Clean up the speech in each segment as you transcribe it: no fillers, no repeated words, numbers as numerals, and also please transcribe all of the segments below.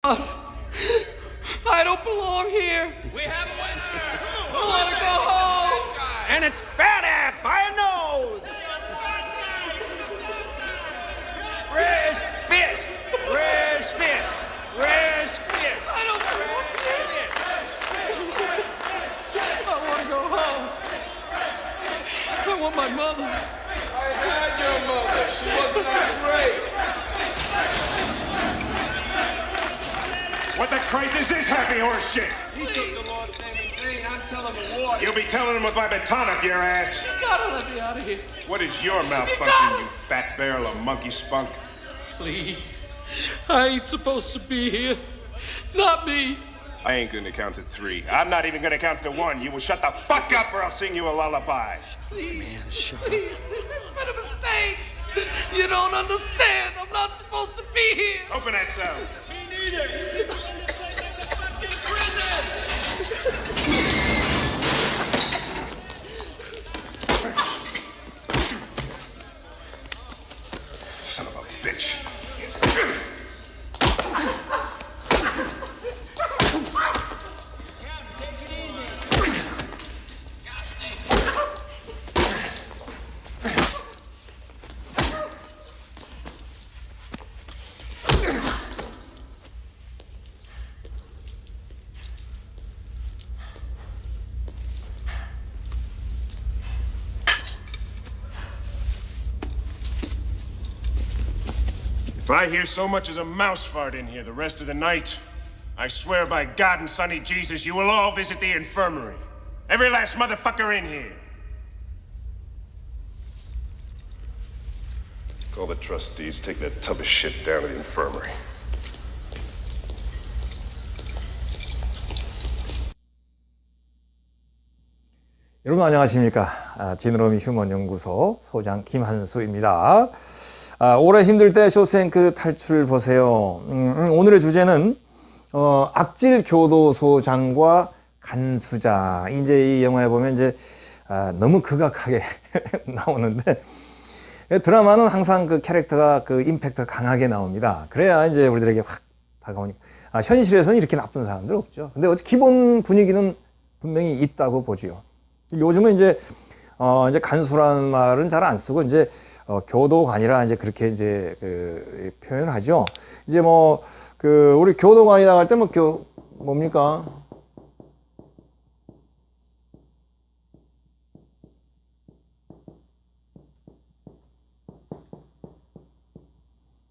I don't belong here. We have a winner! I want to go home. And it's fat ass by a nose! Fresh fish! Fresh fish! Fresh fish! I don't belong here. I want to go home. I want my mother. I had your mother. She wasn't that great. What the crisis is happy horse shit? He took the Lord's name in vain. I'm telling the Lord. You'll be telling him with my baton up your ass. You gotta let me out of here. What is your malfunction, you fat barrel of monkey spunk? Please. I ain't supposed to be here. Not me. I ain't gonna count to 3. I'm not even gonna count to 1. You will shut the fuck up or I'll sing you a lullaby. Please. Man, shut up. Please. It's been a mistake. You don't understand. I'm not supposed to be here. Open that cell. Me neither! Son of a bitch. If I hear so much as a mouse fart in here the rest of the night, I swear by God and Sonny Jesus, you will all visit the infirmary. Every last motherfucker in here. Call the trustees, take that tub of shit down to the infirmary. 여러분 안녕하십니까. 지느러미 휴먼연구소 소장 김한수입니다. 올해 힘들 때 쇼생크 탈출 보세요. 오늘의 주제는 악질 교도소장과 간수장. 이제 이 영화에 보면 이제 너무 극악하게 나오는데 드라마는 항상 그 캐릭터가 그 임팩트가 강하게 나옵니다. 그래야 이제 우리들에게 확 다가오니까. 현실에서는 이렇게 나쁜 사람들 없죠. 근데 기본 분위기는 분명히 있다고 보지요. 요즘은 이제 간수라는 말은 잘 안 쓰고 이제 교도관이라 이제 그렇게 이제 그 표현을 하죠. 이제 우리 교도관이라고 할 때 뭡니까?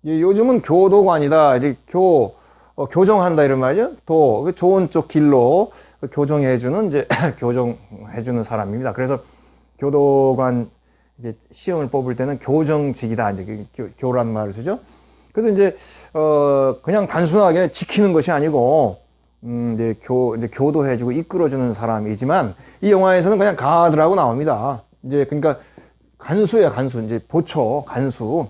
요즘은 교도관이다. 이제 교정한다 이런 말이죠. 좋은 쪽 길로 교정해주는 이제 교정해주는 사람입니다. 그래서 교도관 이제 시험을 뽑을 때는 교정직이다. 이제 교란 말을 쓰죠. 그래서 이제 그냥 단순하게 지키는 것이 아니고 이제 교도해주고 이끌어주는 사람이지만 이 영화에서는 그냥 가드라고 나옵니다. 이제 그러니까 간수야 간수. 이제 보초 간수.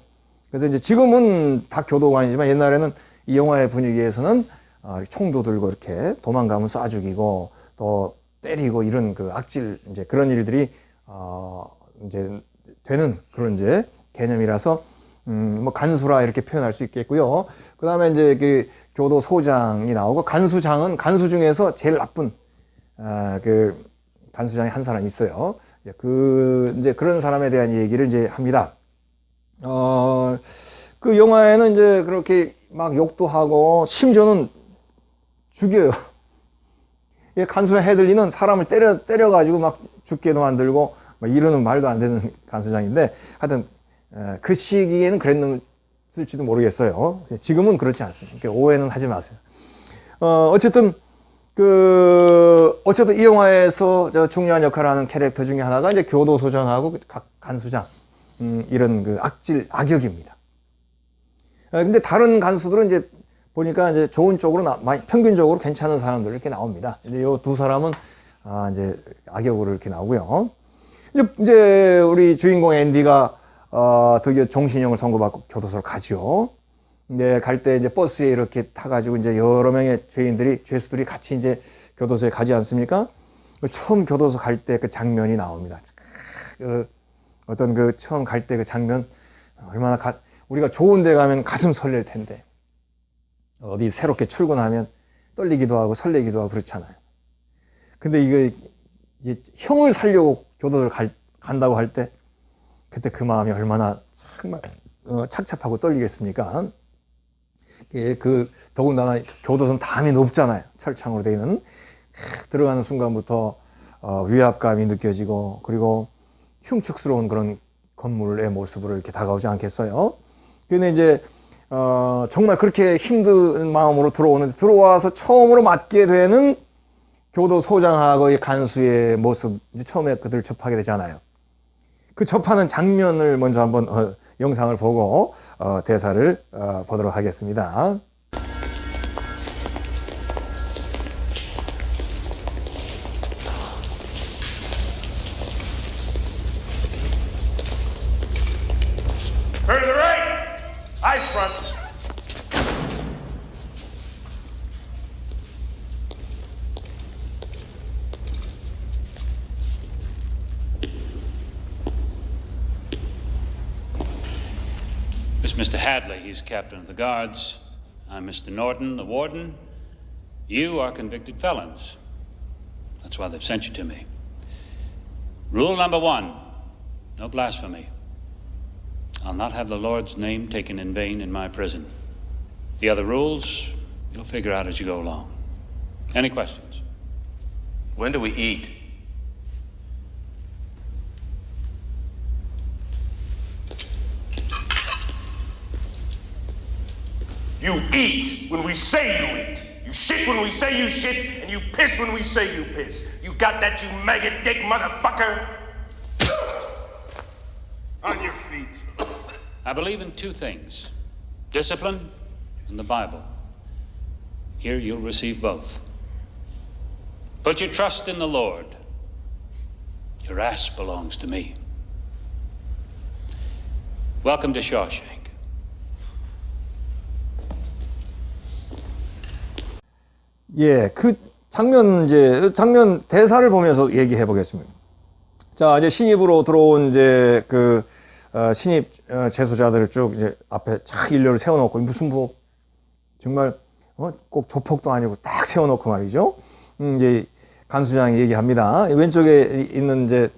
그래서 이제 지금은 다 교도관이지만 옛날에는 이 영화의 분위기에서는 총도 들고 이렇게 도망가면 쏴 죽이고 또 때리고 이런 그 악질 이제 그런 일들이 이제 되는 그런 이제 개념이라서 간수라 이렇게 표현할 수 있겠고요. 그 다음에 이제 그 교도소장이 나오고 간수장은 간수 중에서 제일 나쁜 그 간수장이 한 사람이 있어요. 이제 그런 사람에 대한 얘기를 이제 합니다. 그 영화에는 이제 그렇게 막 욕도 하고 심지어는 죽여요. 간수장 해들리는 사람을 때려가지고 막 죽게도 만들고 이러는 말도 안 되는 간수장인데 하여튼 그 시기에는 그랬을지도 모르겠어요. 지금은 그렇지 않습니다. 오해는 하지 마세요. 어쨌든 이 영화에서 중요한 역할을 하는 캐릭터 중에 하나가 이제 교도소장하고 간수장 이런 그 악역입니다. 근데 다른 간수들은 이제 보니까 이제 좋은 쪽으로 평균적으로 괜찮은 사람들 이렇게 나옵니다. 이 두 사람은 이제 악역으로 이렇게 나오고요. 이제 우리 주인공 앤디가 드디어 종신형을 선고받고 교도소로 가죠. 이제 갈 때 이제 버스에 이렇게 타가지고 이제 여러 명의 죄수들이 같이 이제 교도소에 가지 않습니까? 처음 교도소 갈 때 그 장면이 나옵니다. 처음 갈 때 그 장면 얼마나 우리가 좋은 데 가면 가슴 설렐 텐데 어디 새롭게 출근하면 떨리기도 하고 설레기도 하고 그렇잖아요. 근데 이게 형을 살려고 교도를 간다고 할 때 그때 그 마음이 얼마나 정말 착잡하고 떨리겠습니까? 더군다나 교도소는 담이 높잖아요. 철창으로 되어 있는. 들어가는 순간부터 위압감이 느껴지고 그리고 흉측스러운 그런 건물의 모습으로 이렇게 다가오지 않겠어요? 근데 이제 정말 그렇게 힘든 마음으로 들어와서 처음으로 맞게 되는 교도소장하고의 간수의 모습, 이제 처음에 그들 접하게 되잖아요. 그 접하는 장면을 먼저 한번 영상을 보고 대사를 보도록 하겠습니다. Turn to the right. Ice front. This is Mr. Hadley. He's captain of the guards. I'm Mr. Norton, the warden. You are convicted felons. That's why they've sent you to me. Rule number 1, no blasphemy. I'll not have the Lord's name taken in vain in my prison. The other rules, you'll figure out as you go along. Any questions? When do we eat? You eat when we say you eat. You shit when we say you shit, and you piss when we say you piss. You got that, you maggot dick motherfucker? On your feet. I believe in 2 things, discipline and the Bible. Here you'll receive both. Put your trust in the Lord. Your ass belongs to me. Welcome to Shawshank. 예, 그 장면 대사를 보면서 얘기해 보겠습니다. 자, 이제 신입으로 들어온 신입 재소자들을 쭉 이제 앞에 착 일렬로 세워놓고 무슨 정말 꼭 조폭도 아니고 딱 세워놓고 말이죠. 이제 간수장이 얘기합니다. 왼쪽에 있는 이제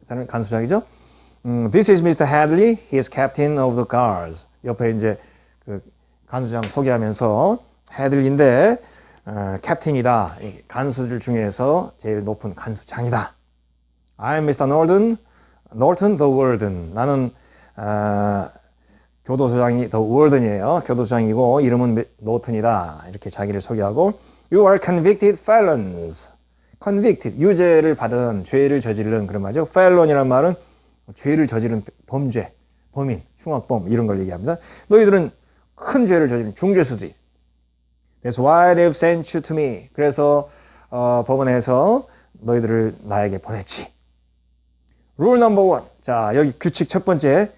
사람 간수장이죠. This is Mr. Hadley. He is captain of the guards. 옆에 이제 그 간수장 소개하면서 Hadley인데 캡틴이다. 간수들 중에서 제일 높은 간수장이다. I'm Mr. Norton the warden. 나는 교도소장이 the warden이에요. 교도소장이고 이름은 노튼이다. 이렇게 자기를 소개하고 You are convicted felons. convicted, 유죄를 받은, 죄를 저지른 그런 말이죠. felon이라는 말은 죄를 저지른 범죄, 범인, 흉악범 이런 걸 얘기합니다. 너희들은 큰 죄를 저지른 중죄수들이. That's why they've sent you to me. 그래서 법원에서 너희들을 나에게 보냈지. Rule number 1. 자, 여기 규칙 첫 번째.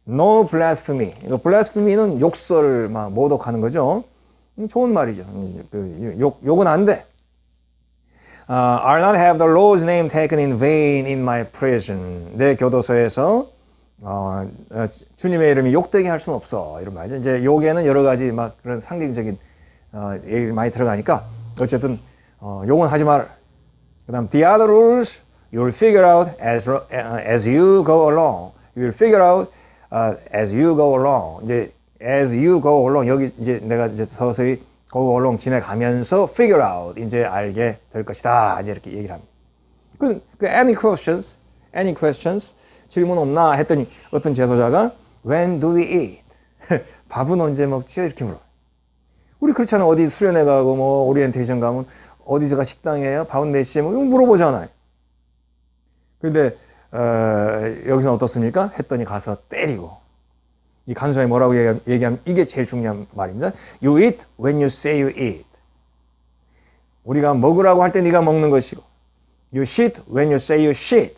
No blasphemy. 이거 blasphemy는 욕설을 막 모독하는 거죠. 좋은 말이죠. 욕은 안 돼. I'll not have the Lord's name taken in vain in my prison. 내 교도소에서 주님의 이름이 욕되게 할 수는 없어. 이런 말이죠. 이제 욕에는 여러 가지 막 그런 상징적인 얘기 많이 들어가니까 어쨌든 욕은 하지 말. 그다음 the other rules you'll figure out as you go along. You'll figure out as you go along. 이제 as you go along 여기 이제 내가 이제 서서히 go along 지나가면서 figure out 이제 알게 될 것이다. 이제 이렇게 얘기를 합니다. any questions? Any questions? 질문 없나 했더니 어떤 재소자가 when do we eat? 밥은 언제 먹지요? 이렇게 물어. 우리 그렇잖아. 어디 수련회 가고 뭐 오리엔테이션 가면 어디서가 식당이에요? 밥은 몇 시에 먹어요? 물어보잖아요. 근데 여기서는 어떻습니까? 했더니 가서 때리고. 이 간수장이 뭐라고 얘기하면 이게 제일 중요한 말입니다. You eat when you say you eat. 우리가 먹으라고 할 때 네가 먹는 것이고 You shit when you say you shit.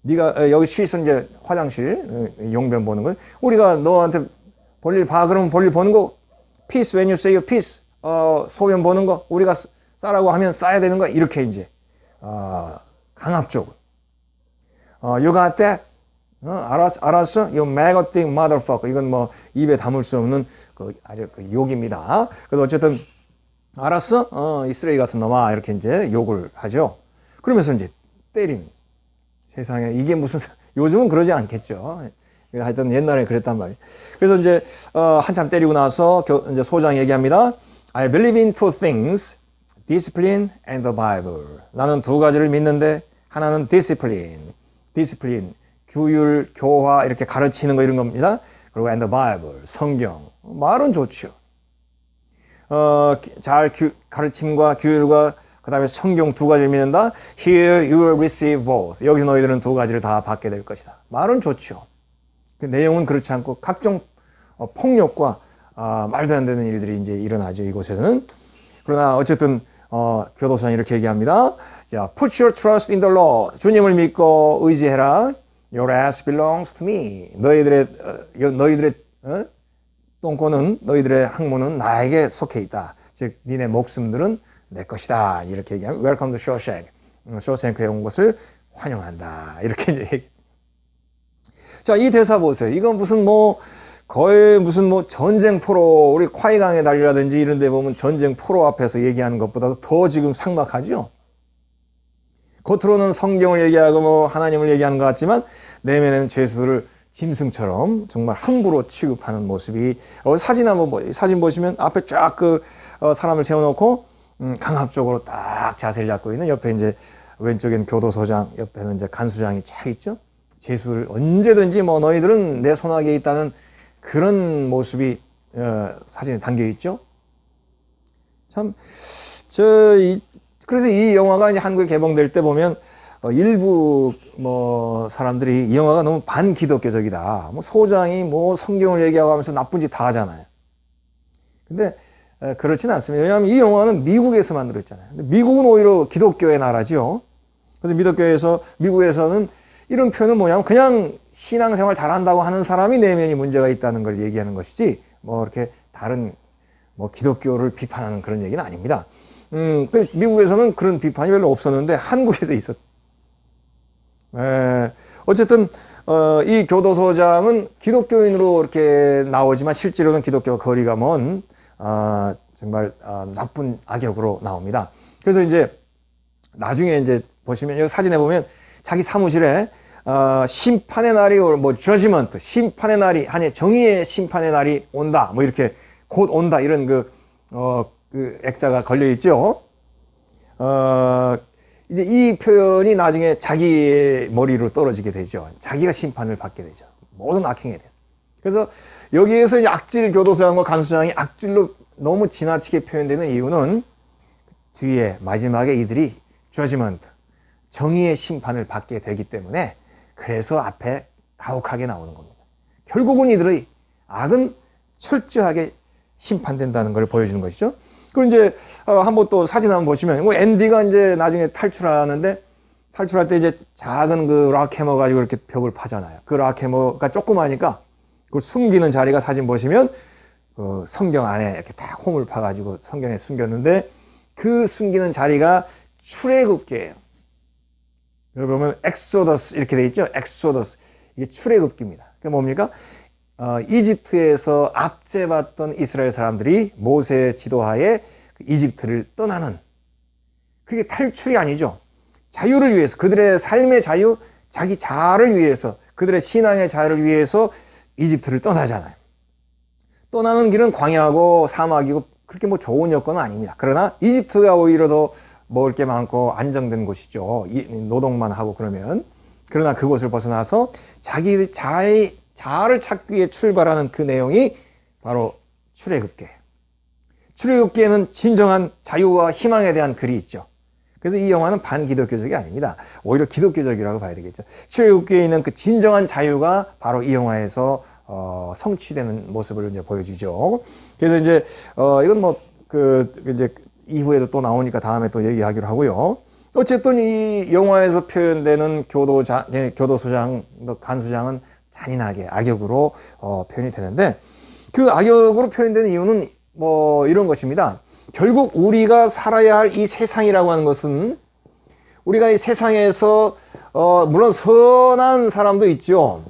네가 여기 shit은 이제 화장실 용변 보는 거예요. 우리가 너한테 볼일 봐 그러면 볼일 보는 거 piss when you say you piss. 소변 보는 거 우리가 싸라고 하면 싸야 되는 거 이렇게 이제 강압적으로. You got that? 알았어? You maggoting motherfucker. 이건 뭐 입에 담을 수 없는 그 아주 그 욕입니다. 그래서 어쨌든 알았어? 이 쓰레기 같은 놈아 이렇게 이제 욕을 하죠. 그러면서 이제 때린. 세상에 이게 무슨 요즘은 그러지 않겠죠. 하여튼 옛날에 그랬단 말이에요. 그래서 이제 한참 때리고 나서 이제 소장이 얘기합니다. I believe in two things, discipline and the Bible. 나는 두 가지를 믿는데 하나는 discipline, 규율, 교화 이렇게 가르치는 거 이런 겁니다. 그리고 and the Bible, 성경. 말은 좋죠. 잘 가르침과 규율과 그 다음에 성경 두 가지를 믿는다. Here you will receive both. 여기서 너희들은 두 가지를 다 받게 될 것이다. 말은 좋죠. 그 내용은 그렇지 않고 각종 폭력과 말도 안 되는 일들이 이제 일어나죠. 이곳에서는. 그러나 어쨌든 교도소장이 이렇게 얘기합니다. 자, put your trust in the Lord. 주님을 믿고 의지해라. Your ass belongs to me. 너희들의 똥꼬는 너희들의 항모는 나에게 속해 있다. 즉 니네 목숨들은 내 것이다. 이렇게 얘기하면 Welcome to Shawshank. 쇼생크에 온 것을 환영한다. 이렇게 이제 얘기. 자, 이 대사 보세요. 이건 무슨 거의 무슨 전쟁 포로, 우리 콰이강의 날이라든지 이런 데 보면 전쟁 포로 앞에서 얘기하는 것보다도 더 지금 삭막하죠. 겉으로는 성경을 얘기하고 하나님을 얘기하는 것 같지만 내면에는 죄수들을 짐승처럼 정말 함부로 취급하는 모습이 사진 보시면 앞에 쫙 사람을 세워놓고 강압적으로 딱 자세를 잡고 있는 옆에 이제 왼쪽엔 교도소장, 옆에는 이제 간수장이 쫙 있죠. 죄수를 언제든지 너희들은 내 손아귀에 있다는 그런 모습이 사진에 담겨 있죠. 참 그래서 이 영화가 이제 한국에 개봉될 때 보면 일부 사람들이 이 영화가 너무 반기독교적이다. 소장이 성경을 얘기하고 하면서 나쁜 짓 다 하잖아요. 근데 그렇지는 않습니다. 왜냐하면 이 영화는 미국에서 만들어졌잖아요. 근데 미국은 오히려 기독교의 나라죠. 그래서 미국에서는 이런 표현은 뭐냐면 그냥 신앙생활 잘한다고 하는 사람이 내면이 문제가 있다는 걸 얘기하는 것이지 이렇게 다른 기독교를 비판하는 그런 얘기는 아닙니다. 미국에서는 그런 비판이 별로 없었는데 한국에서 있었. 어쨌든 이 교도소장은 기독교인으로 이렇게 나오지만 실제로는 기독교와 거리가 먼 정말 나쁜 악역으로 나옵니다. 그래서 이제 나중에 이제 보시면 여기 사진에 보면 자기 사무실에 심판의 날이 judgment, 심판의 날이 아니 정의의 심판의 날이 온다 이렇게 곧 온다 이런 그 액자가 걸려 있죠. 이제 이 표현이 나중에 자기의 머리로 떨어지게 되죠. 자기가 심판을 받게 되죠. 모든 악행에 대해서. 그래서 여기에서 이제 악질 교도소장과 간수장이 악질로 너무 지나치게 표현되는 이유는 뒤에 마지막에 이들이 judgment, 정의의 심판을 받게 되기 때문에 그래서 앞에 가혹하게 나오는 겁니다. 결국은 이들의 악은 철저하게 심판된다는 걸 보여주는 것이죠. 그리고 이제 한번 또 사진 한번 보시면 앤디가 이제 나중에 탈출하는데 탈출할 때 이제 작은 그 락해머 가지고 이렇게 벽을 파잖아요. 그 락해머가 조그마니까 그걸 숨기는 자리가 사진 보시면 그 성경 안에 이렇게 딱 홈을 파가지고 성경에 숨겼는데 그 숨기는 자리가 출애굽기예요. 여기 보면 엑소더스 이렇게 돼 있죠. 엑소더스 이게 출애굽기입니다. 그게 뭡니까? 이집트에서 압제받던 이스라엘 사람들이 모세의 지도하에 이집트를 떠나는 그게 탈출이 아니죠. 자유를 위해서 그들의 삶의 자유, 자기 자아를 위해서 그들의 신앙의 자유를 위해서 이집트를 떠나잖아요. 떠나는 길은 광야고 사막이고 그렇게 좋은 여건은 아닙니다. 그러나 이집트가 오히려 더 먹을 게 많고 안정된 곳이죠. 노동만 하고 그러면. 그러나 그곳을 벗어나서 자기 자아를 찾기 위해 출발하는 그 내용이 바로 출애굽기예요. 출애굽기에는 진정한 자유와 희망에 대한 글이 있죠. 그래서 이 영화는 반기독교적이 아닙니다. 오히려 기독교적이라고 봐야 되겠죠. 출애굽기에 있는 그 진정한 자유가 바로 이 영화에서 성취되는 모습을 이제 보여주죠. 그래서 이제 이건 이제 이후에도 또 나오니까 다음에 또 얘기하기로 하고요. 어쨌든 이 영화에서 표현되는 교도소장, 간수장은 잔인하게 악역으로 표현이 되는데 그 악역으로 표현되는 이유는 이런 것입니다. 결국 우리가 살아야 할 이 세상이라고 하는 것은 우리가 이 세상에서 물론 선한 사람도 있죠.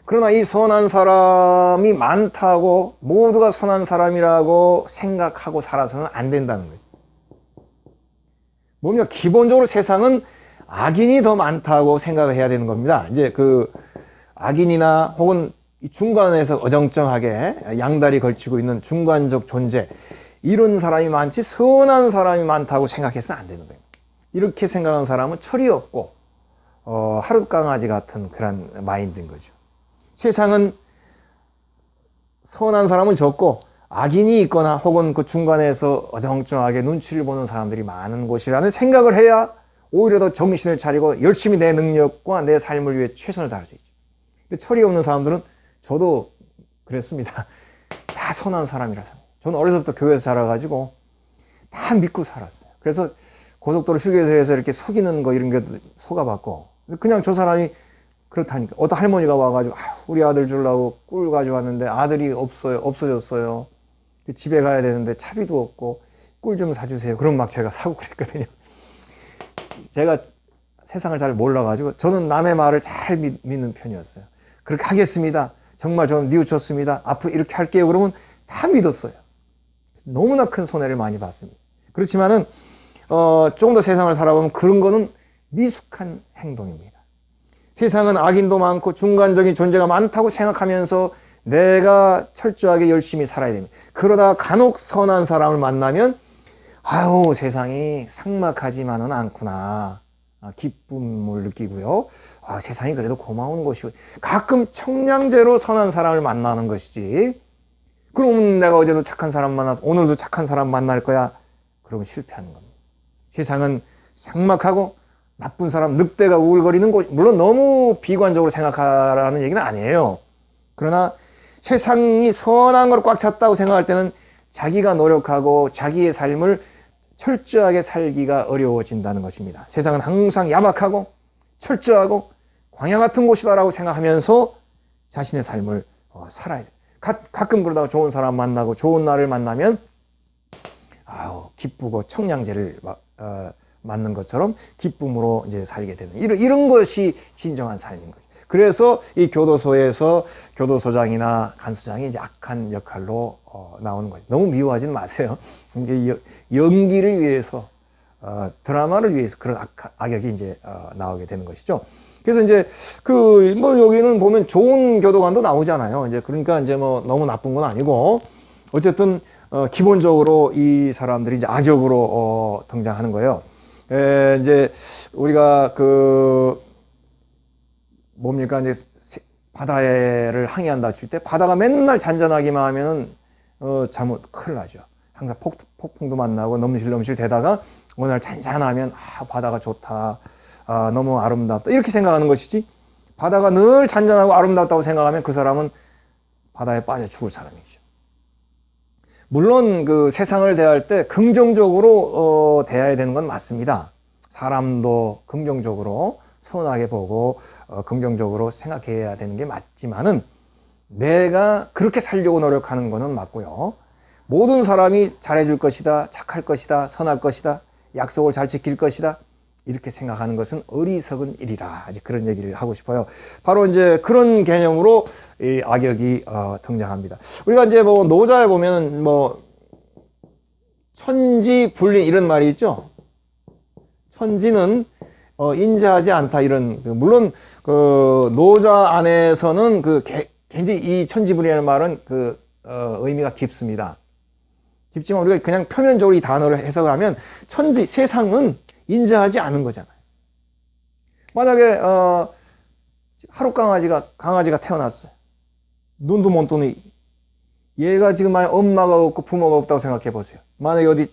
그러나 이 선한 사람이 많다고 모두가 선한 사람이라고 생각하고 살아서는 안 된다는 거죠. 뭡니까? 기본적으로 세상은 악인이 더 많다고 생각을 해야 되는 겁니다. 이제 그 악인이나 혹은 중간에서 어정쩡하게 양다리 걸치고 있는 중간적 존재, 이런 사람이 많지 선한 사람이 많다고 생각해서는 안 되는 거예요. 이렇게 생각하는 사람은 철이 없고 하룻강아지 같은 그런 마인드인 거죠. 세상은 선한 사람은 적고 악인이 있거나 혹은 그 중간에서 어정쩡하게 눈치를 보는 사람들이 많은 곳이라는 생각을 해야 오히려 더 정신을 차리고 열심히 내 능력과 내 삶을 위해 최선을 다할 수 있죠. 근데 철이 없는 사람들은, 저도 그랬습니다, 다 선한 사람이라서. 저는 어렸을 때부터 교회에서 자라가지고 다 믿고 살았어요. 그래서 고속도로 휴게소에서 이렇게 속이는 거 이런 게 속아봤고, 그냥 저 사람이 그렇다니까. 어떤 할머니가 와가지고 우리 아들 주려고 꿀 가져왔는데 아들이 없어졌어요. 집에 가야 되는데 차비도 없고 꿀 좀 사주세요. 그럼 막 제가 사고 그랬거든요. 제가 세상을 잘 몰라가지고 저는 남의 말을 잘 믿는 편이었어요. 그렇게 하겠습니다. 정말 저는 뉘우쳤습니다. 앞으로 이렇게 할게요. 그러면 다 믿었어요. 너무나 큰 손해를 많이 봤습니다. 그렇지만은 조금 더 세상을 살아보면 그런 거는 미숙한 행동입니다. 세상은 악인도 많고 중간적인 존재가 많다고 생각하면서 내가 철저하게 열심히 살아야 됩니다. 그러다 간혹 선한 사람을 만나면 아유, 세상이 삭막하지만은 않구나, 기쁨을 느끼고요. 세상이 그래도 고마운 것이고, 가끔 청량제로 선한 사람을 만나는 것이지, 그러면 내가 어제도 착한 사람 만나서 오늘도 착한 사람 만날 거야, 그러면 실패하는 겁니다. 세상은 삭막하고 나쁜 사람, 늑대가 우글거리는 곳, 물론 너무 비관적으로 생각하라는 얘기는 아니에요. 그러나 세상이 선한 걸 꽉 찼다고 생각할 때는 자기가 노력하고 자기의 삶을 철저하게 살기가 어려워진다는 것입니다. 세상은 항상 야박하고 철저하고 광야 같은 곳이다라고 생각하면서 자신의 삶을 살아야 돼요. 가끔 그러다가 좋은 사람 만나고 좋은 날을 만나면 기쁘고 청량제를 맞는 것처럼 기쁨으로 이제 살게 되는 이런 것이 진정한 삶인 거죠. 그래서 이 교도소에서 교도소장이나 간수장이 이제 악한 역할로 나오는 거죠. 너무 미워하지는 마세요. 이게 연기를 위해서, 드라마를 위해서 그런 악역이 이제 나오게 되는 것이죠. 그래서 이제 여기는 보면 좋은 교도관도 나오잖아요. 이제 그러니까 이제 너무 나쁜 건 아니고, 어쨌든 기본적으로 이 사람들이 이제 악역으로 등장하는 거예요. 이제 우리가 이제 바다를 항해한다 칠 때 바다가 맨날 잔잔하기만 하면은 잘못 큰일 나죠. 항상 폭풍도 만나고 넘실넘실 되다가 어느 날 잔잔하면 바다가 좋다, 너무 아름답다, 이렇게 생각하는 것이지, 바다가 늘 잔잔하고 아름답다고 생각하면 그 사람은 바다에 빠져 죽을 사람이죠. 물론 그 세상을 대할 때 긍정적으로 대해야 되는 건 맞습니다. 사람도 긍정적으로 선하게 보고 긍정적으로 생각해야 되는 게 맞지만은, 내가 그렇게 살려고 노력하는 거는 맞고요. 모든 사람이 잘해줄 것이다, 착할 것이다, 선할 것이다, 약속을 잘 지킬 것이다, 이렇게 생각하는 것은 어리석은 일이라, 이제 그런 얘기를 하고 싶어요. 바로 이제 그런 개념으로 이 악역이 등장합니다. 우리가 이제 노자에 보면은 천지불린 이런 말이 있죠. 천지는 인자하지 않다, 이런, 물론 노자 안에서는 굉장히 이 천지불이라는 말은 의미가 깊습니다. 깊지만 우리가 그냥 표면적으로 이 단어를 해석하면 세상은 인자하지 않은 거잖아요. 만약에 강아지가 태어났어요. 눈도 못 뜨는, 얘가 지금 만약 엄마가 없고 부모가 없다고 생각해 보세요. 만약에 어디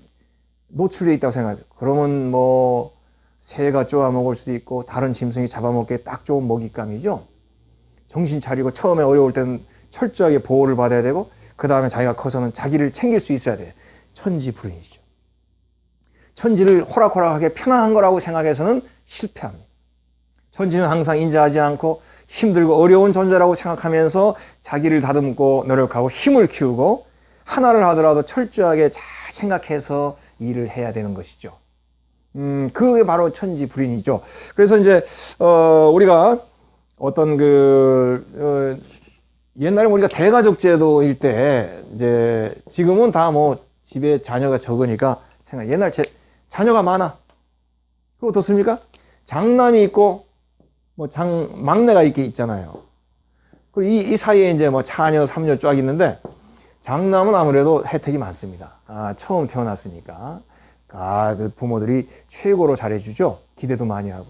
노출되어 있다고 생각해요. 그러면 새가 쪼아먹을 수도 있고 다른 짐승이 잡아먹기에 딱 좋은 먹잇감이죠. 정신 차리고 처음에 어려울 때는 철저하게 보호를 받아야 되고, 그 다음에 자기가 커서는 자기를 챙길 수 있어야 돼요. 천지불인이죠. 천지를 호락호락하게 편안한 거라고 생각해서는 실패합니다. 천지는 항상 인자하지 않고 힘들고 어려운 존재라고 생각하면서 자기를 다듬고 노력하고 힘을 키우고, 하나를 하더라도 철저하게 잘 생각해서 일을 해야 되는 것이죠. 그게 바로 천지불인이죠. 그래서 이제 우리가 어떤 옛날에 우리가 대가족 제도일 때 이제 지금은 다 뭐 집에 자녀가 적으니까 옛날 자녀가 많아. 그거 어떻습니까? 장남이 있고 뭐 막내가 이렇게 있잖아요. 그리고 이 사이에 이제 뭐 차녀, 삼녀 쫙 있는데 장남은 아무래도 혜택이 많습니다. 처음 태어났으니까. 그 부모들이 최고로 잘해주죠. 기대도 많이 하고.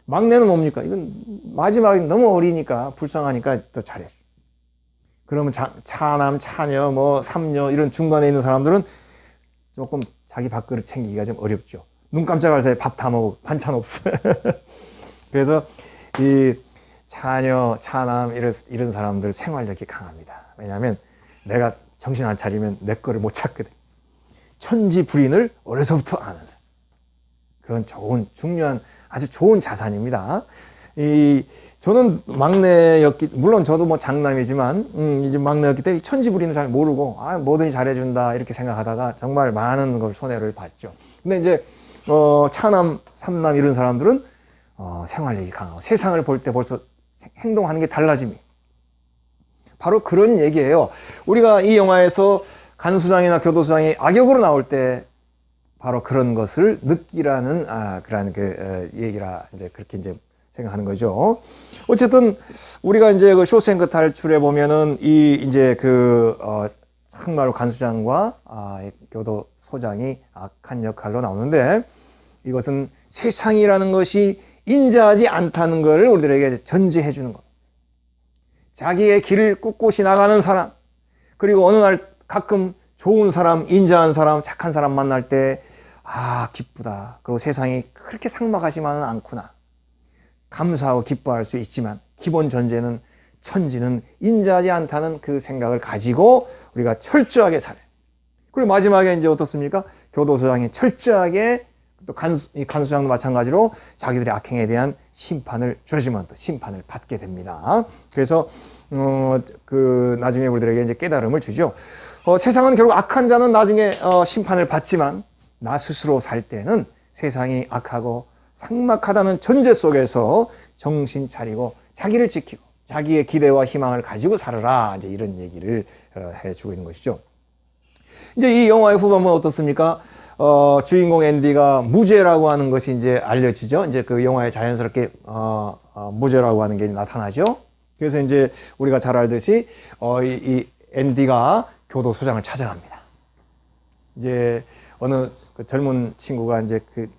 막내는 뭡니까? 이건 마지막에 너무 어리니까 불쌍하니까 더 잘해줘. 그러면 차남, 차녀, 뭐 삼녀 이런 중간에 있는 사람들은 조금 자기 밥그릇 챙기기가 좀 어렵죠. 눈 깜짝할 사이에 밥 다 먹고 반찬 없어요. 그래서 이 차녀, 차남 이런 사람들 생활력이 강합니다. 왜냐하면 내가 정신 안 차리면 내 거를 못 찾거든. 천지불인을 어려서부터 아는 사람. 그건 중요한 아주 좋은 자산입니다. 저는 막내였기, 물론 저도 뭐 장남이지만 이제 막내였기 때문에 천지불인을 잘 모르고 뭐든지 잘해준다 이렇게 생각하다가 정말 많은 걸 손해를 봤죠. 근데 이제 차남, 삼남 이런 사람들은 생활력이 강하고 세상을 볼 때 벌써 행동하는 게 달라집니다. 바로 그런 얘기예요. 우리가 이 영화에서 간수장이나 교도소장이 악역으로 나올 때 바로 그런 것을 느끼라는 그런 얘기라 이제 그렇게 이제 생각하는 거죠. 어쨌든 우리가 이제 그 쇼생크 탈출에 보면은 이제 정말로 간수장과 교도소장이 악한 역할로 나오는데 이것은 세상이라는 것이 인자하지 않다는 것을 우리들에게 전제해 주는 것. 자기의 길을 꿋꿋이 나가는 사람, 그리고 어느 날 가끔 좋은 사람, 인자한 사람, 착한 사람 만날 때 기쁘다. 그리고 세상이 그렇게 삭막하지만은 않구나. 감사하고 기뻐할 수 있지만 기본 전제는 천지는 인자하지 않다는 그 생각을 가지고 우리가 철저하게 살아요. 그리고 마지막에 이제 어떻습니까? 교도소장이 철저하게 또 간수장도 마찬가지로 자기들의 악행에 대한 심판을 주어지면 또 심판을 받게 됩니다. 그래서 나중에 우리들에게 이제 깨달음을 주죠. 세상은 결국 악한 자는 나중에 심판을 받지만 나 스스로 살 때는 세상이 악하고 삭막하다는 전제 속에서 정신 차리고 자기를 지키고 자기의 기대와 희망을 가지고 살아라. 이제 이런 얘기를 해주고 있는 것이죠. 이제 이 영화의 후반부는 어떻습니까? 주인공 앤디가 무죄라고 하는 것이 이제 알려지죠. 이제 그 영화에 자연스럽게 무죄라고 하는 게 나타나죠. 그래서 이제 우리가 잘 알듯이 이 앤디가 교도소장을 찾아갑니다. 이제 어느 젊은 친구가 이제 그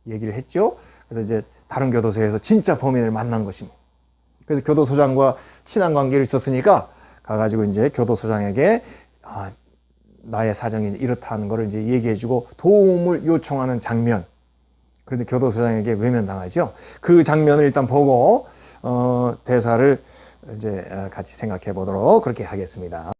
얘기를 했죠. 그래서 이제 다른 교도소에서 진짜 범인을 만난 것입니다. 그래서 교도소장과 친한 관계를 있었으니까 가가지고 이제 교도소장에게 나의 사정이 이렇다는 것을 이제 얘기해주고 도움을 요청하는 장면. 그런데 교도소장에게 외면당하죠. 그 장면을 일단 보고 대사를 이제 같이 생각해 보도록 그렇게 하겠습니다.